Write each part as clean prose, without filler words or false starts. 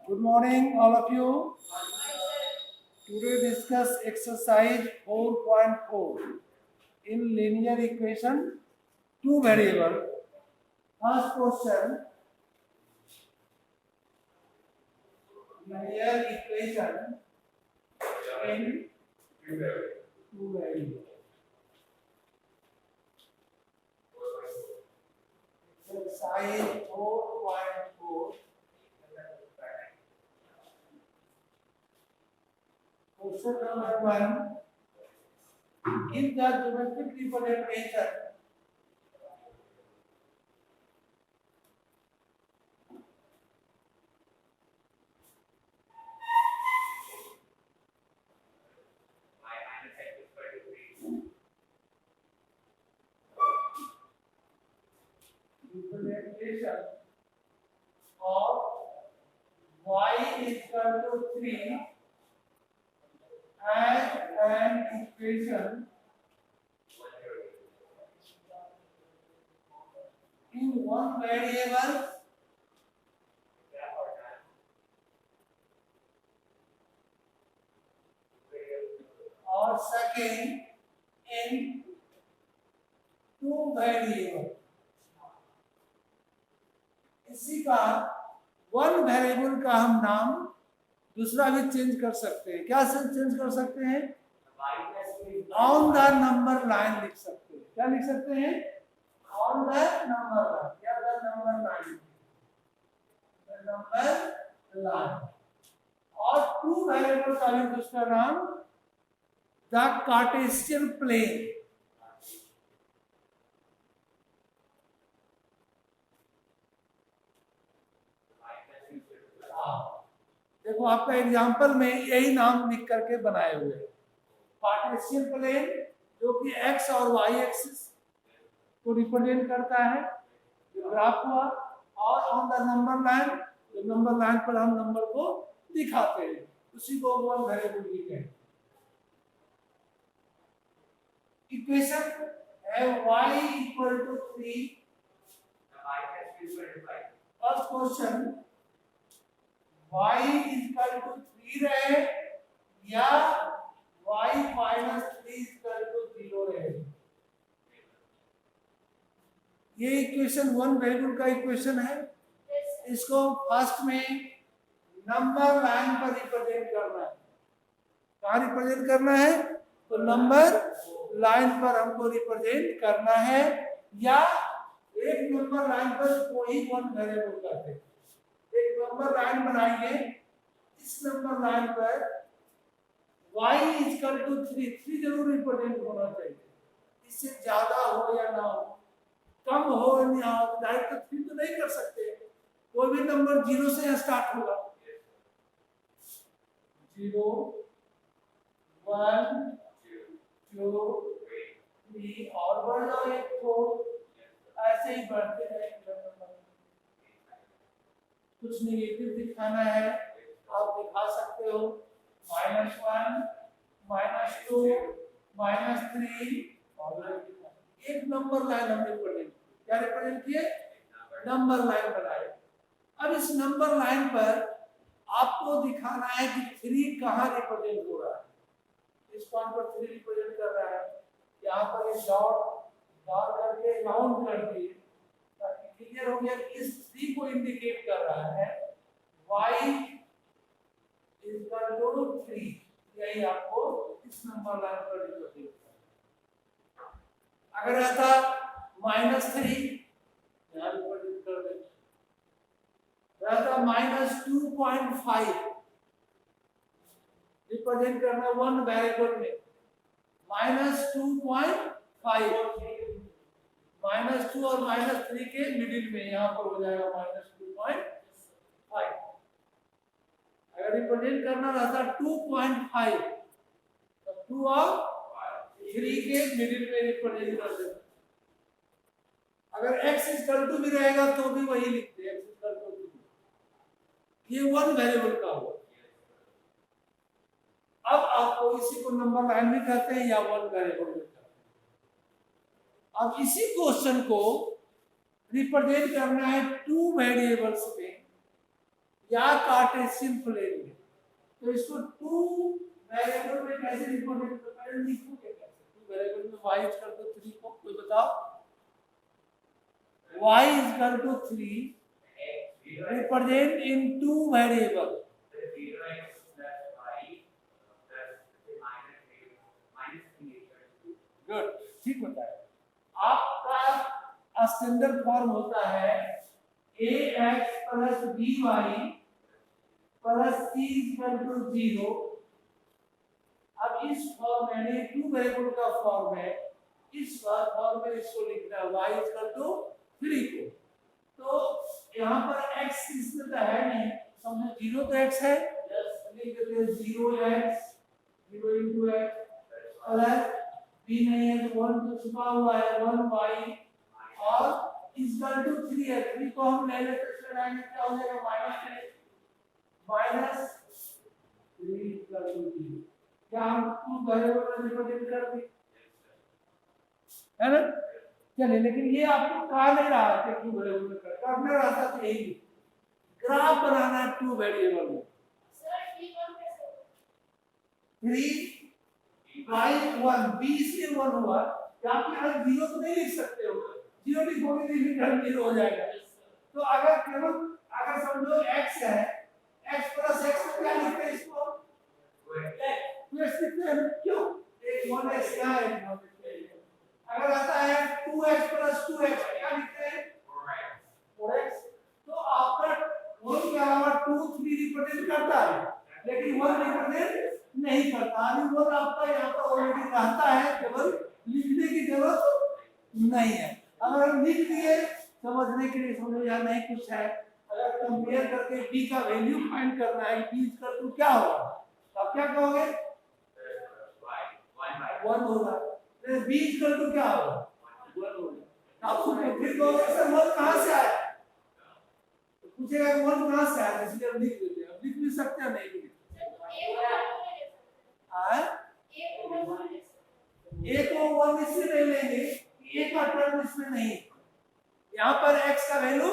Good morning, all of you. Today discuss exercise 4.4 in linear equation, two variable. First question, linear equation in two variable. Exercise 4.4. Question number 1. Give the geometric representation of y is equal to 3 as an equation in one variable or second in two variable. इसी का one variable का हम नाम दूसरा भी change कर सकते हैं। क्या चेंज कर सकते हैं? ऑन द नंबर लाइन लिख सकते हैं। क्या लिख सकते हैं? ऑन द नंबर लाइन या the number line, the number line. और टू वेरिएबल का भी दूसरा नाम द कार्टेशियन प्लेन। देखो आपका एग्जाम्पल में यही नाम लिख करके बनाए हुए हैं। कार्टेशियन प्लेन जो कि एक्स और वाई एक्सिस को रिप्रेजेंट करता है, जो ग्राफ हुआ, और ऑन द नंबर लाइन, जो नंबर लाइन पर हम नंबर को दिखाते हैं, उसी को वन वेरिएबल लिखते हैं। इक्वेशन है y equal to 3, first question y equal to 3 रहे या y माइनस 3 इक्वल टू 0 रहे। ये इक्वेशन वन वेरिएबल का इक्वेशन है। इसको फर्स्ट में नंबर लाइन पर रिप्रेजेंट करना है। कहाँ रिप्रेजेंट करना है? तो नंबर लाइन पर हमको रिप्रेजेंट करना है, या एक नंबर लाइन पर कोई वन वेरिएबल करते हैं। एक नंबर लाइन बनाइए, इस नंबर लाइन पर y इक्वल टू 3 जरूर रिप्रेजेंट होना चाहिए। इससे ज्यादा हो या ना हो, कम हो या हो, डायरेक्ट 3 तो नहीं कर सकते। कोई भी नंबर 0 से स्टार्ट होगा। 0 1 2 3 और बढ़ जाओ 1 4, ऐसे ही बढ़ते रहेंगे। कुछ नेगेटिव दिखाना है आप दिखा सकते हो, -1 -2 -3, और एक नंबर लाइन हमने रिप्रेजेंट क्या रिप्रेजेंट किए? नंबर लाइन बनाए। अब इस नंबर लाइन पर आपको दिखाना है कि 3 कहाँ रिप्रेजेंट हो रहा है। इस पॉइंट पर 3 रिप्रेजेंट कर रहा है। यहाँ पर एक डॉट डॉट करके राउंड कर दिए ताकि क्लियर हो गया कि इस 3 को इंडिकेट कर रहा है y इक्वल टू 3। यही आपको इस नंबर लाइन पर रिप्रेजेंट करना। अगर रहता -3, यहाँ रिप्रेजेंट कर दें, रहता -2.5, रिप्रेजेंट करना वन वेरिएबल में -2.5, -2 और -3 के मिडिल में यहाँ पर हो जाएगा -2.5। अगर रिप्रेजेंट करना रहता 2.5, तो 2 और 3 के मिडिल में रिप्रेजेंट कर देते। अगर x इक्वल टू भी रहेगा तो भी वही लिखते हैं, x इक्वल टू। ये वन वेरिएबल का हुआ। अब आपको इसी को नंबर लाइन भी कहते हैं या वन वेरिएबल भी कहते हैं। अब इसी क्वेश्चन को रिप्रेजेंट करना है टू वेरिएबल्स में, या कार्टेशियन प्लेन में। तो इसको टू वेरिएबल में कैसे रिप्रेजेंट करते हैं, लिखोगे कैसे? टू वेरिएबल में y इक्वल टू 3 को कोई बताओ। y equal to 3 represent in two variable। Good, ठीक होता है। आपका स्टैंडर्ड फॉर्म होता है ax plus by plus c equal to 0। अब इस फॉर्म में टू वेरिएबल का फॉर्म है, इस फॉर्म में इसको लिखना है y इक्वल टू 3 को। तो यहाँ पर x इसमें तो है नहीं, समझो 0 तो x है, लिख देते हैं 0x 0 into x plus b नहीं है तो 1 तो छुपा हुआ है 1y और इक्वल टू 3 है। 3 को हम ले लेते हैं, लाइन क्या हो जाएगा माइनस 3 इक्वल टू 0। क्या हम टू वेरिएबल में रिप्रेजेंट कर दी है ना? चलिए, लेकिन ये आपको कहा नहीं रहा था टू वेरिएबल में करना रहता तो यही ग्राफ बनाना है टू वेरिएबल में। 3y1 b से 1 हुआ, आप यहाँ 0 तो नहीं लिख सकते हो, 0 लिखोगे तो रिटर्न 0 हो जाएगा। तो अगर केवल अगर समझो x है, x प्लस x को क्या लिखते हैं इसको? तो x लिखते हैं क्यों? एक 1x क्या है? अगर आता है 2x प्लस 2x क्या लिखते हैं? 4x। तो आपका 1 के अलावा 2 3 रिप्रेजेंट करता है, लेकिन 1 रिप्रेजेंट नहीं करता। अभी 1 आपका यहाँ पर ऑलरेडी रहता है, केवल लिखने की जरूरत नहीं है। अगर हम लिख दिए समझने के लिए, समझो यार नहीं कुछ है, अगर कंपेयर करके b का वैल्यू फाइंड करना है, b इक्वल टू क्या होगा, तो आप क्या कहोगे? 1 होगा। तो b इक्वल टू क्या होगा? 1 होगा। आप फिर कहोगे सर 1 कहां से आया? तो पूछेगा 1 कहां से आया, इसलिए हम लिख देते हैं। अब लिख भी सकते हैं, नहीं भी a को 1 इसलिए नहीं लेंगे, a का टर्म इसमें नहीं है। यहाँ पर x का वैल्यू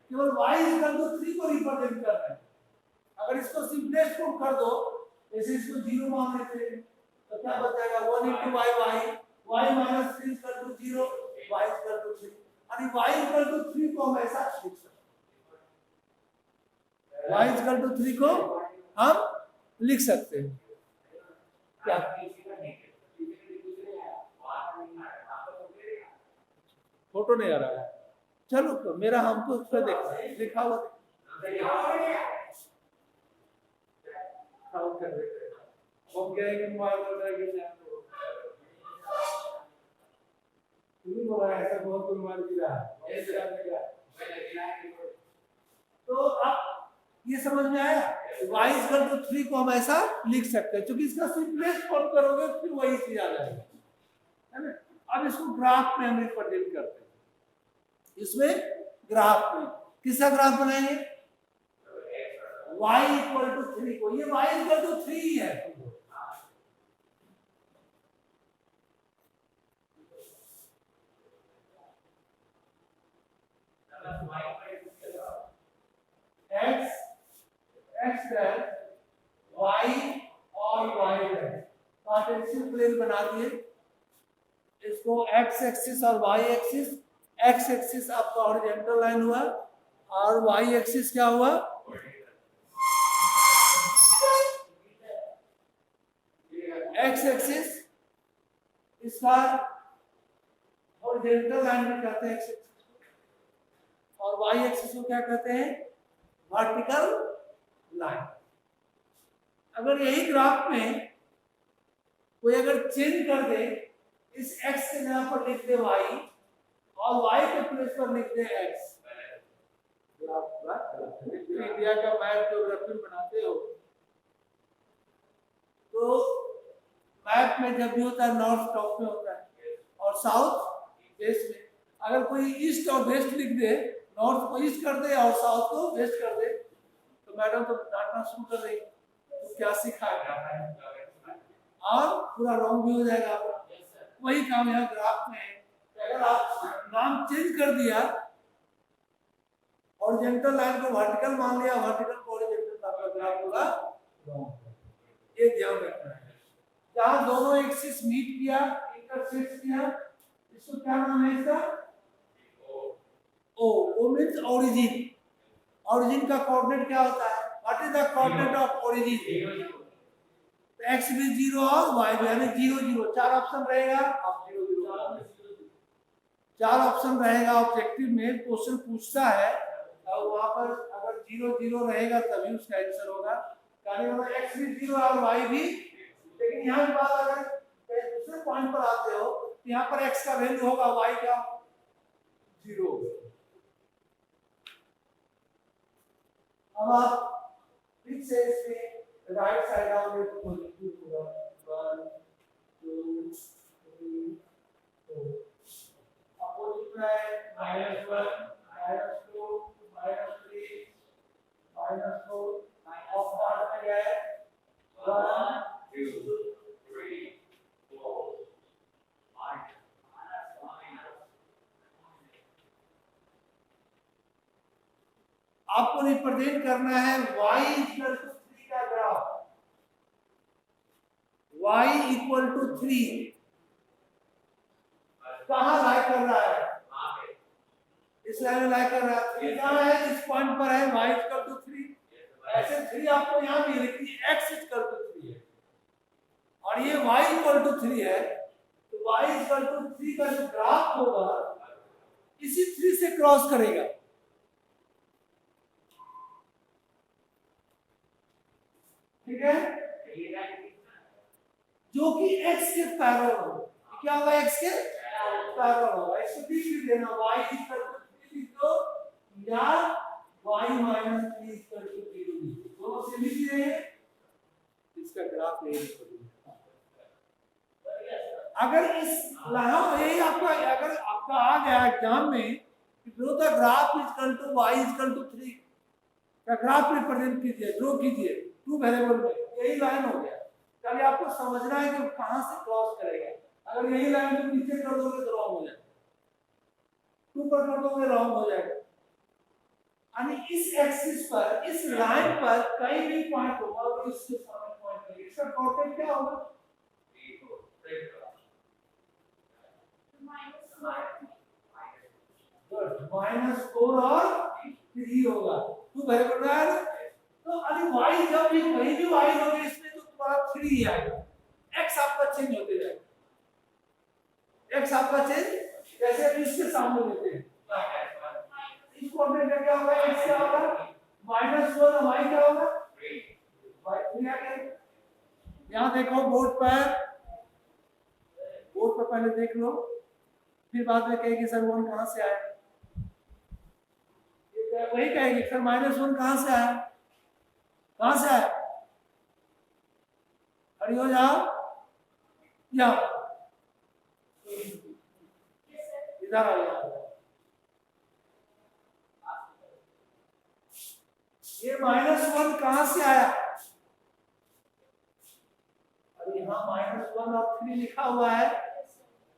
केवल y इक्वल टू 3 को रिप्रेजेंट कर रहा है। अगर इसको सिंपलेस्ट फॉर्म कर दो, जैसे इसको 0 मान लेते हैं, तो क्या बचेगा? 1 into y minus 3 equal to 0, y equal to 3। यानी y इक्वल टू 3 को हम ऐसा लिख सकते हैं, y इक्वल टू 3 को हम लिख सकते हैं। क्या फोटो नहीं आ रहा है? चलो तो मेरा हमको उस पर देखना है, लिखा हुआ कर देते हैं। हम क्या है कि मोबाइल वगैरह गिर जाए तो बोला ऐसा बहुत मोबाइल गिरा है, ऐसे गिरा है। तो अब ये समझ में आया, y इक्वल टू 3 को हम ऐसा लिख सकते हैं, क्योंकि इसका सिंपलेस्ट फॉर्म करोगे फिर वही चीज आ जाएगा, है ना? अब इसको ग्राफ में हम रिप्रेजेंट करते हैं। इसमें ग्राफ में किसका ग्राफ बनाएंगे? y इक्वल टू 3 को। ये y इक्वल टू 3 है, x डैश y और y डैश कार्टेशियन प्लेन बना दिए। इसको x एक्सिस और y एक्सिस, x एक्सिस आपका हॉरिजॉन्टल लाइन हुआ और y एक्सिस क्या हुआ? x एक्सिस इसका हॉरिजॉन्टल लाइन में कहते हैं x एक्सिस को, और y एक्सिस को क्या कहते हैं? Vertical line. अगर यही ग्राफ में कोई अगर चेंज कर दे, इस x के जगह पर लिख दे y और y के प्लेस पर लिख दे x, इंडिया का मैप ज्योग्राफी बनाते हो तो मैप में जब भी होता है नॉर्थ टॉप में होता है और साउथ वेस्ट में। अगर कोई ईस्ट और वेस्ट लिख दे, नॉर्थ को ईस्ट कर दे और साउथ को वेस्ट कर दे, तो मैडम तो डांटना शुरू कर देगी, तो क्या सिखाएगा और पूरा रॉन्ग भी हो जाएगा। वही काम यहाँ ग्राफ में है, अगर आप नाम चेंज कर दिया हॉरिजॉन्टल लाइन को वर्टिकल मान लिया, वर्टिकल को हॉरिजॉन्टल, तो आपका ग्राफ होगा रॉन्ग। ये ध्यान रखना है। जहां दोनों एक्सिस मीट किया, इंटरसेक्ट किया, इसको क्या नाम है इसका? O means origin. ओरिजिन का कोऑर्डिनेट क्या होता है? What is the coordinate of origin? X भी 0 और वाई भी, यानी 0 0। चार ऑप्शन रहेगा, आप 0 0 चार ऑप्शन रहेगा। ऑब्जेक्टिव में क्वेश्चन पूछता है और वहां पर अगर 0 0 रहेगा तभी उसका आंसर होगा। यानी एक्स भी 0 और वाई भी। लेकिन यहाँ की बात अगर दूसरे पॉइंट पर आते हो तो यहाँ पर एक्स का वैल्यू होगा, वाई का 0 होगा। अब आप फिर से इसमें राइट साइड आओगे तो पॉजिटिव होगा 1 2 3 4। अपोजिट में -1 -2 -3 -4 ऑफ पार्ट में गया है 1 2 3 4 आपको रिप्रेजेंट करना है y इक्वल टू 3 का ग्राफ। y इक्वल टू 3 कहां लाई कर रहा है? इस लाइन में लाई कर रहा है। 3 कहां है? इस पॉइंट पर है, y इक्वल टू 3। ऐसे 3 आपको यहां भी लिखनी है, x इक्वल टू 3 है और ये y इक्वल टू 3 है। तो y इक्वल टू 3 का जो ग्राफ होगा इसी 3 से क्रॉस करेगा। ठीक है, जो कि x के पैरेलल हो। क्या होगा? x के पैरेलल होगा। इसको लिख भी देना, y इक्वल टू 3 लिख दो या y माइनस 3 इक्वल टू 0 लिख दो। दोनों से लिख रहे हैं, इसका ग्राफ यही लिखो। अगर इस यहाँ यही आपका, अगर आपका आ गया एग्जाम में draw the graph equal to y equal to 3 का ग्राफ रिप्रेजेंट कीजिए, ड्रॉ कीजिए 2 वेरिएबल में, यही लाइन हो गया। कल आपको समझना है कि कहां से क्रॉस करेगा। अगर यही लाइन तुम नीचे कर दोगे तो रॉन्ग हो जाएगा, 2 पर कर दोगे रॉन्ग हो जाएगा। यानी इस एक्सिस पर, इस लाइन पर कहीं भी पॉइंट होगा और इसके सामने पॉइंट लगेगा, इसका कोऑर्डिनेट क्या होगा? -4 और 3 होगा। 2 वेरिएबल है तो अभी y जब भी कहीं भी y होगा इसमें तो तुम्हारा 3 ही आएगा। x आपका चेंज होते जाएगा। x आपका चेंज जैसे अभी इसके सामने लेते हैं, इस कोऑर्डिनेट का क्या होगा? x क्या होगा? -1 और y क्या होगा? 3 आ गया। यहां देखो बोर्ड पर पहले देख लो, फिर बाद में कहेगी सर 1 कहां से आया? ये वही कहेगी सर -1 कहां से आया? कहां से आया? खड़ी हो जाओ, या इधर आ जाओ। ये -1 कहां से आया? अरे यहाँ -1 और 3 लिखा हुआ है,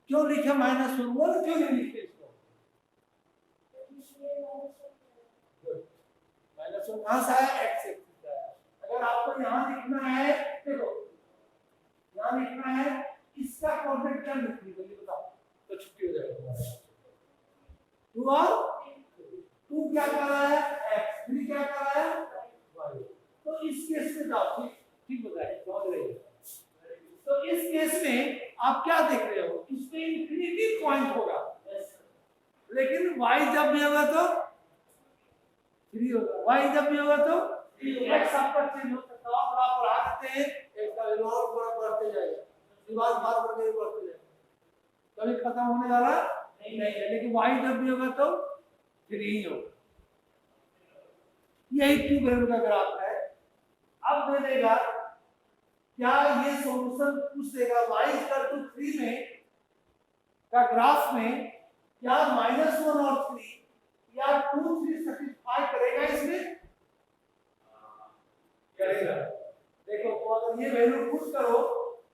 क्यों लिखा -1? 1 क्यों नहीं लिखे इसको? -1 कहां से आया? x से। अगर आपको यहाँ लिखना है, देखो यहाँ लिखना है, इसका कोऑर्डिनेट क्या लिखनी है ये बताओ तो छुट्टी हो जाएगा। 2 और 2 क्या कर रहा है? x। 3 क्या कर रहा है? y। तो इस केस में जाओ, ठीक बताइए, समझ रहे हैं? तो इस केस में आप क्या देख रहे हो? इसमें इंफिनिटी पॉइंट होगा, लेकिन y जब भी होगा तो 3 होगा, y जब भी होगा तो x आपका चेंज हो सकता है। आप बढ़ा देते हैं, x का वैल्यू और बढ़ते जाएगा, दीवार बार बढ़ते जाएगा, कभी खत्म होने वाला नहीं है। लेकिन y जब भी होगा तो 3 ही होगा। यही 2 वेरिएबल का ग्राफ है। अब दे देगा क्या ये सॉल्यूशन पूछ देगा y 3 में का ग्राफ में क्या -1 और 3 या 2 3 सेटिस्फाई करेगा? इसमें करेगा। देखो तो अगर ये वैल्यू पुट करो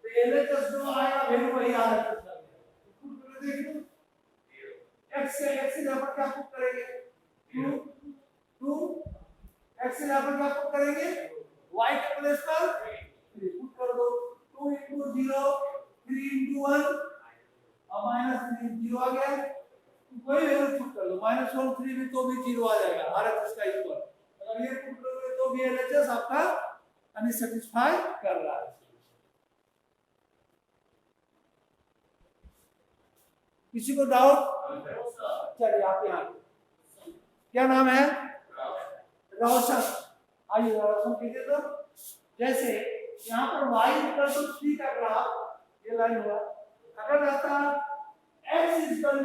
तो LHS जो आएगा वैल्यू वही आ रहा है। पुट करो, देखो x से यहाँ पर क्या पुट करेंगे? 2 2 x यहाँ पर क्या पुट करेंगे, y के प्लेस पर 3 पुट कर दो। 2 into 0 3 into 1 और -3 0 आ गया। कोई वैल्यू पुट कर लो, -1 3 में तो भी 0 आ जाएगा RHS का इक्वल। अगर ये पुट करोगे तो भी LHS आपका अनसेटिस्फाई कर रहा है। किसी को डाउट? चलिए आप यहाँ, क्या नाम है? रोशन। आइए रोशन कीजिए। तो जैसे यहाँ पर y 3 का ग्राफ, ये लाइन हुआ, अगर रहता x 3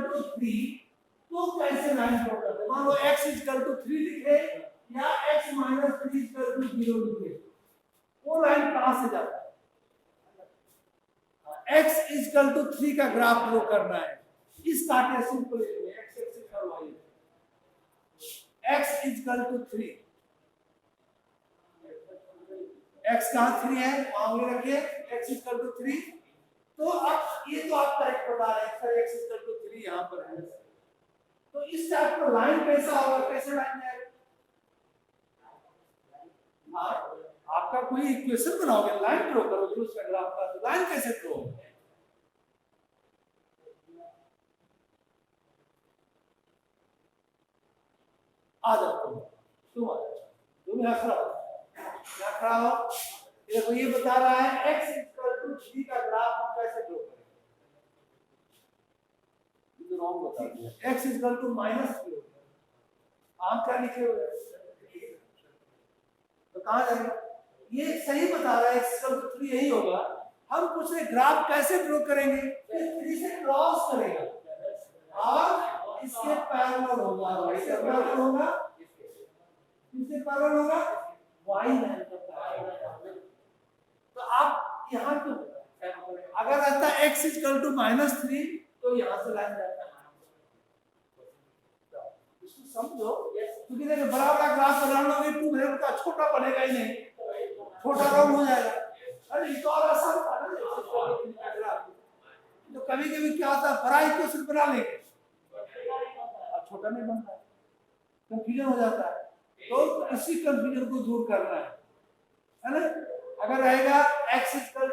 तो कैसे लाइन ड्रॉ करते हैं? मान लो x 3 लिखे या x - 3 0 लिखे, वो लाइन कहां से जाता है? x 3 का ग्राफ ड्रॉ करना है इस कार्टेशियन प्लेन में, x एक्सिस और y एक्सिस। x 3, x कहां 3 है, वहां रखिए x 3। तो अब ये तो आप करेक्ट बता रहे हैं सर, x 3 यहां पर है। तो इस टाइप का लाइन कैसा होगा, कैसे लाइन जाएगा? आपका कोई इक्वेशन बनाओगे, लाइन ड्रॉ करोगे उसका ग्राफ का, तो लाइन कैसे ड्रॉ होगा? आ जाओ तुम आ जाओ, तुम यहाँ खड़ा हो। देखो ये बता रहा है x 3 का ग्राफ हम कैसे ड्रॉ करें। ये रॉन्ग बता दिया, x -3। आप क्या लिखे हुए तो कहां जाएगा? ये सही बता रहा है x 3 यही होगा। हम पूछ रहे ग्राफ कैसे ड्रॉ करेंगे? 3 से क्रॉस करेगा और इसके पैरेलल होगा, इसके पैरेलल होगा, इसके पैरेलल होगा y लाइन का पैरेलल। तो आप यहाँ क्यों, अगर रहता x -3 तो यहाँ से लाइन जाता है, इसको समझो। क्योंकि देखिए बड़ा बड़ा ग्राफ बना लोगे 2 वेरिएबल का, छोटा बनेगा ही नहीं, छोटा रॉन्ग हो जाएगा। अरे ये तो और आसान था ना। तो कभी कभी क्या होता है, बड़ा इक्वेशन बना लेंगे अब छोटा नहीं बनता, कंफ्यूजन हो जाता है। तो इसी कंफ्यूजन को दूर करना है ना। अगर रहेगा x -3,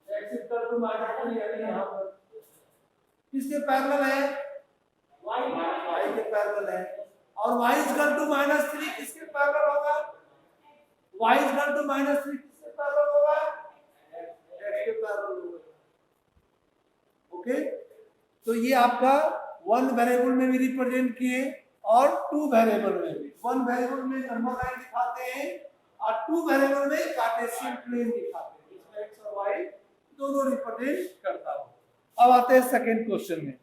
x -3 यहाँ पर किसके पैरेलल है? y के पैरेलल है। और y -3 किसके पैरेलल होगा? y -3 किसके पैरेलल होगा? x के पैरेलल होगा। ओके, तो ये आपका 1 वेरिएबल में भी रिप्रेजेंट किए और 2 वेरिएबल में भी। 1 वेरिएबल में नंबर लाइन दिखाते हैं और 2 वेरिएबल में कार्टेशियन प्लेन दिखाते हैं, इसमें x और y दोनों रिप्रेजेंट करता हो। अब आते हैं सेकंड क्वेश्चन में।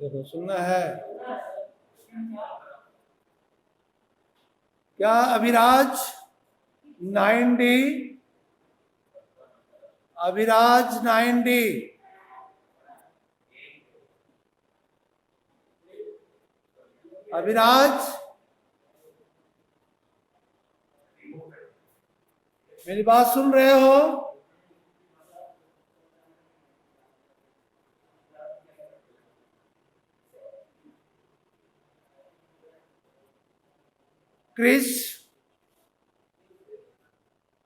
देखो सुनना है क्या? अभिराज 9D, अभिराज 9D, अभिराज मेरी बात सुन रहे हो? क्रिश,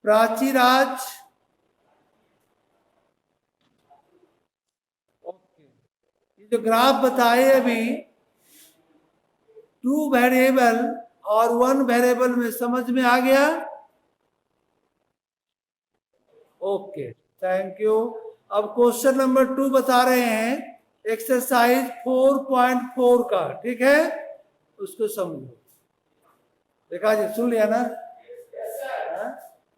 प्राचीराज, ओके। ये जो ग्राफ बताए अभी 2 वेरिएबल और 1 वेरिएबल में समझ में आ गया? Okay, thank you. अब क्वेश्चन नंबर 2 बता रहे हैं, एक्सरसाइज 4.4 का, ठीक है? उसको समझो। देखा जी, सुन लिया ना?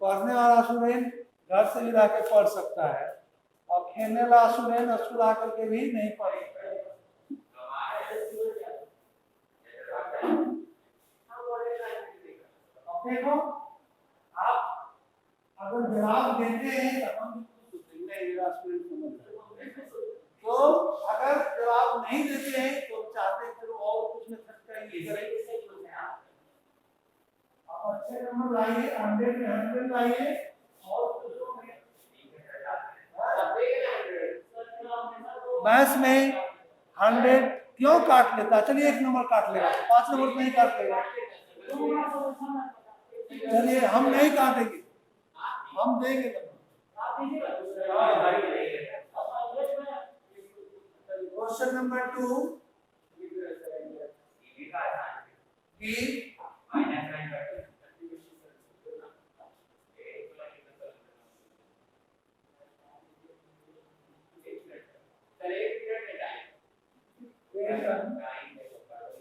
पढ़ने वाला स्टूडेंट घर से भी लाके पढ़ सकता है और खेलने वाला स्टूडेंट स्कूल आकर के भी नहीं पढ़ सकता। देखो आप अगर जवाब देते हैं तो हम तो अगर जवाब नहीं देते हैं तो चाहते हैं चलो और कुछ मेथड का ये करें, आप अच्छे नंबर लाइए, 100 में 100 लाइए और दूसरों में मैथ्स में 100 क्यों काट लेता? चलिए एक नंबर काट लेगा, 5 नंबर नहीं काट लेगा। चलिए हम नहीं काटेंगे, हम देंगे क्वेश्चन नंबर 2 की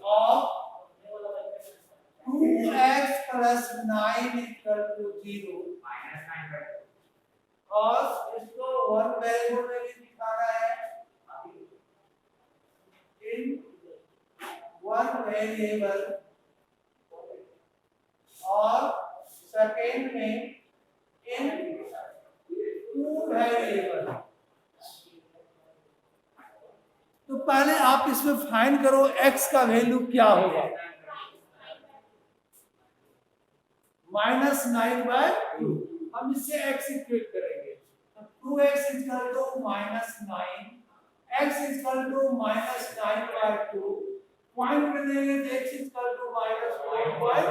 और 2x plus 9 equal to 0 और इसको वन वेरिएबल में भी दिखाना है, इन वन वेरिएबल और सेकेंड में इन टू वेरिएबल। तो पहले आप इसमें फाइंड करो x का वैल्यू क्या होगा, -9/2। हम इससे x इक्वेट करेंगे, तो 2x equal to -9, x equal to -9/2, point में देंगे तो x इक्वल टू -4।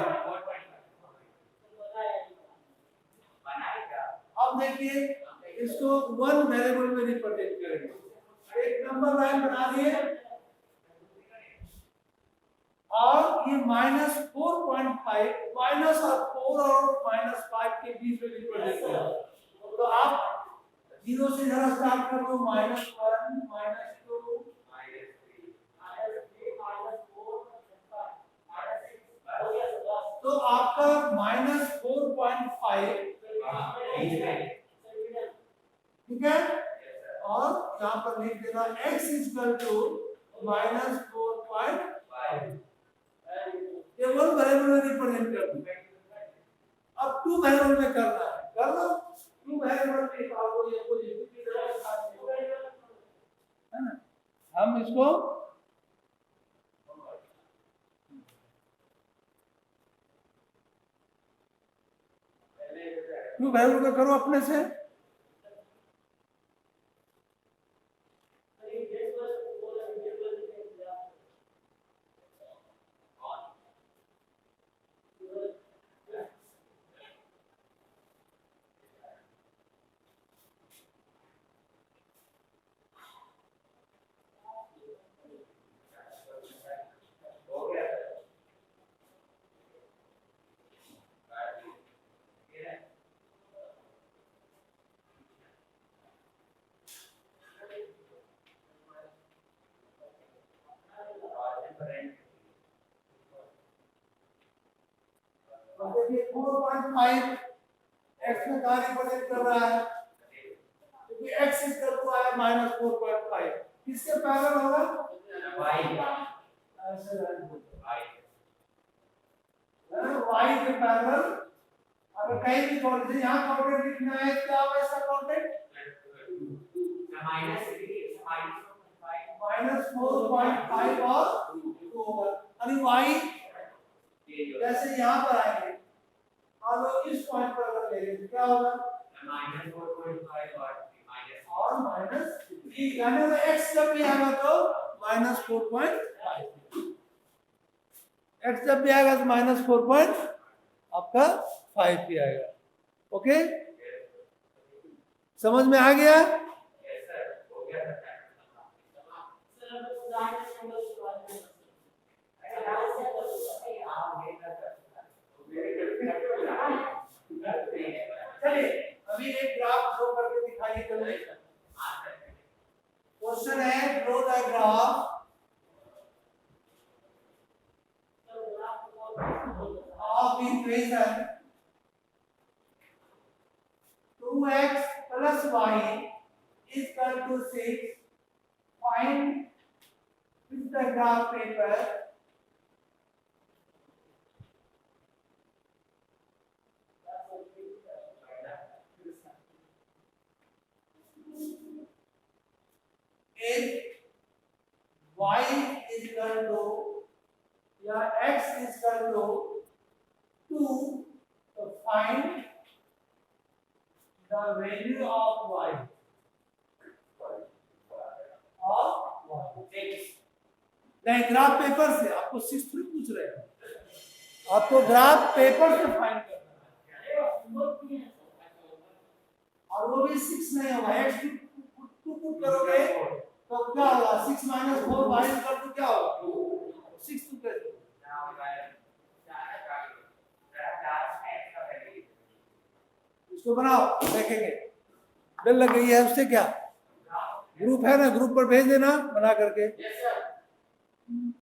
अब देखिए इसको वन वेरिएबल में रिप्रेजेंट करेंगे, एक नंबर लाइन बना दिए और ये -4.5 माइनस और 4 और -5 के बीच में रिप्रेजेंट किया। तो आप 0 से जरा स्टार्ट कर दो, -1 -2 तो आपका -4.5 ठीक है, और यहाँ पर लिख देना x इक्वल टू -4.5, केवल वेरिएबल में रिप्रेजेंट कर दूं। अब टू वेरिएबल में करना है, कर लो टू वेरिएबल में निकालो, ये पॉजिटिव की तरह है ना, हम इसको टू वेरिएबल का करो अपने से। देखिए 4.5 x में का रिप्रेजेंट कर रहा है, क्योंकि x इक्वल टू है -4.5, किसके पैरेलल होगा? y के पैरेलल। अगर कहीं भी कोऑर्डिनेट यहाँ कोऑर्डिनेट लिखना है, क्या होगा इसका कोऑर्डिनेट? -4.5 और 2 होगा, यानी y जैसे यहाँ पर आएंगे और इस पॉइंट पर अगर ले लें क्या होगा? और -3, यानी x जब भी आएगा तो -4.5, x जब भी आएगा तो -4. आपका 5 भी आएगा। ओके, समझ में आ गया? चलिए अभी एक ग्राफ शो करके दिखाइए जल्दी। क्वेश्चन है draw the graph of equation 2x plus y is equal to 6. Find with the graph paper if y is equal find the value of y नहीं, ग्राफ पेपर से आपको 6 थोड़ी पूछ रहे हैं, आपको ग्राफ पेपर से फाइंड करना है, और वो भी 6 नहीं होगा, x टू पुट करोगे तो क्या होगा, 6 - 4 बाई कर तो क्या होगा 6 टू कर दो। इसको बनाओ, देखेंगे बेल लग गई है, उससे क्या ग्रुप है ना, ग्रुप पर भेज देना बना करके।